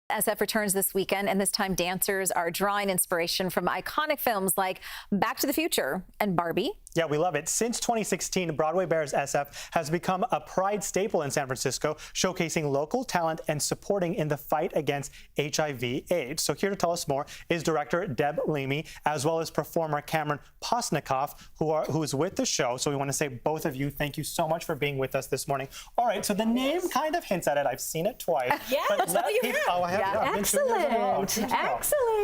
SF returns this weekend, and this time dancers are drawing inspiration from iconic films like Back to the Future and Barbie. Yeah, we love it. Since 2016, Broadway Bears SF has become a pride staple in San Francisco, showcasing local talent and supporting in the fight against HIV/AIDS. So here to tell us more is director Deb Leamy, as well as performer Cameron Posnikoff, who is with the show. So we want to say, both of you, thank you so much for being with us this morning. All right, so the name kind of hints at it. I've seen it twice. Yes, I have. Yeah, excellent.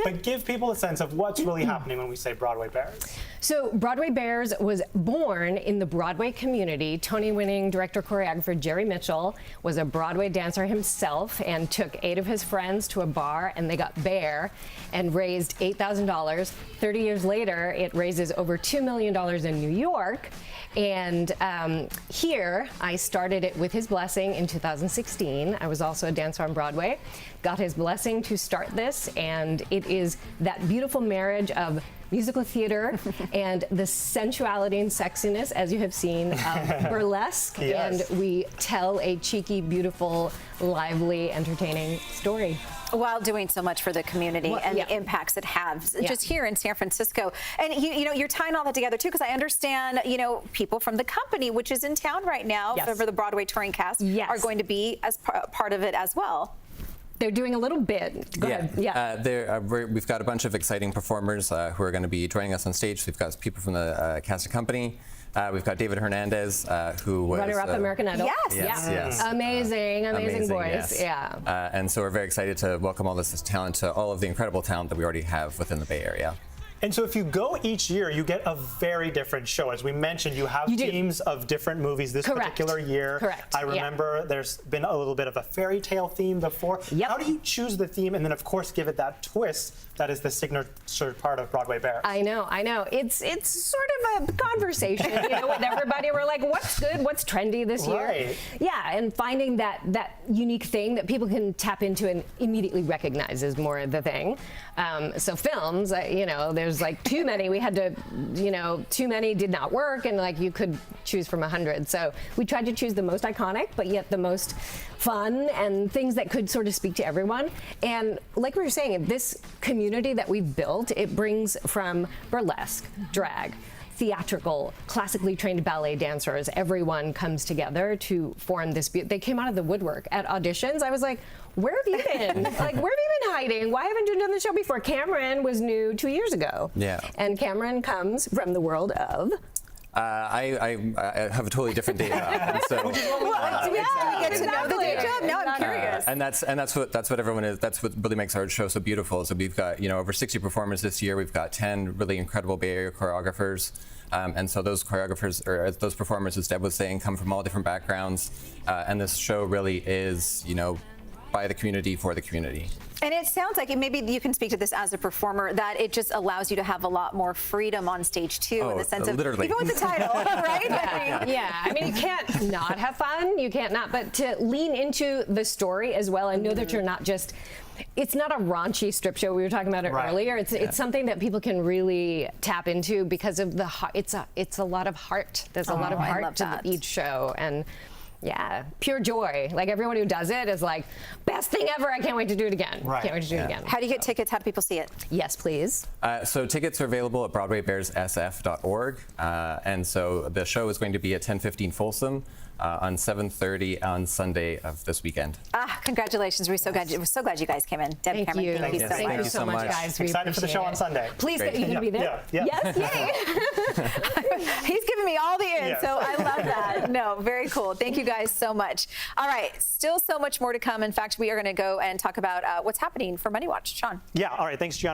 But give people a sense of what's really happening when we say Broadway Bears. So Broadway Bears was born in the Broadway community. Tony-winning director-choreographer Jerry Mitchell was a Broadway dancer himself and took 8 of his friends to a bar, and they got bare and raised $8,000. 30 years later, it raises over $2 million in New York. And here, I started it with his blessing in 2016. I was also a dancer on Broadway. Got his blessing to start this, and it is that beautiful marriage of musical theater and the sensuality and sexiness, as you have seen, of burlesque. Yes. And we tell a cheeky, beautiful, lively, entertaining story. While doing so much for the community and the impacts it has just here in San Francisco. And you know, you're tying all that together too, because I understand, you know, people from the company, which is in town right now for the Broadway touring cast, are going to be as part of it as well. They're doing a little bit. Go ahead. Yeah. We've got a bunch of exciting performers who are going to be joining us on stage. We've got people from the cast and company. We've got David Hernandez, who was runner-up American Idol. Yes. Amazing voice. Yes. Yeah. And so we're very excited to welcome all this talent, to all of the incredible talent that we already have within the Bay Area. And so if you go each year, you get a very different show. As we mentioned, you have teams of different movies this particular year. Correct. I remember there's been a little bit of a fairy tale theme before. How do you choose the theme and then, of course, give it that twist that is the signature part of Broadway Bears? I know. It's sort of a conversation, you know, with everybody. We're like, what's good? What's trendy this year? Yeah, and finding that unique thing that people can tap into and immediately recognize is more the thing. So films, you know, there's like too many. We had to, you know, too many did not work, and like you could choose from 100. So we tried to choose the most iconic, but yet the most fun and things that could sort of speak to everyone. And like we were saying, this community that we've built, it brings from burlesque, drag, theatrical, classically trained ballet dancers. Everyone comes together to form this. They came out of the woodwork at auditions. I was like, where have you been? Like, where have you been hiding? Why haven't you done the show before? Cameron was new 2 years ago. Yeah. And Cameron comes from the world of... I have a totally different day job. So, get to know the day job. Now I'm curious. And that's what everyone is. That's what really makes our show so beautiful. So we've got, you know, over 60 performers this year. We've got 10 really incredible Bay Area choreographers. And so those choreographers, or those performers, as Deb was saying, come from all different backgrounds. And this show really is, you know, by the community, for the community. And it sounds like, and maybe you can speak to this as a performer, that it just allows you to have a lot more freedom on stage too, in the sense of, even with the title, right? I mean, you can't not have fun, you can't not, but to lean into the story as well and know that you're not just, it's not a raunchy strip show. We were talking about it earlier. It's something that people can really tap into because of the heart. It's a lot of heart. There's a lot of heart to each show, and yeah, pure joy. Like, everyone who does it is like, best thing ever. I can't wait to do it again. Can't wait to do it again. How do you get tickets? How do people see it? Yes, please. So tickets are available at BroadwayBearsSF.org. And so the show is going to be at 10:15 Folsom on 7:30 on Sunday of this weekend. Congratulations. We're so glad you guys came in. Deb, Cameron, thank you so much. Thank you so much, guys. Excited for the show on Sunday. Please, are you going to be there? Yes, yay. He's giving me all the in, so I love that. No, very cool. Thank you guys so much. All right, still so much more to come. In fact, we are going to go and talk about what's happening for Money Watch. Sean. Yeah, all right. Thanks, Gianna.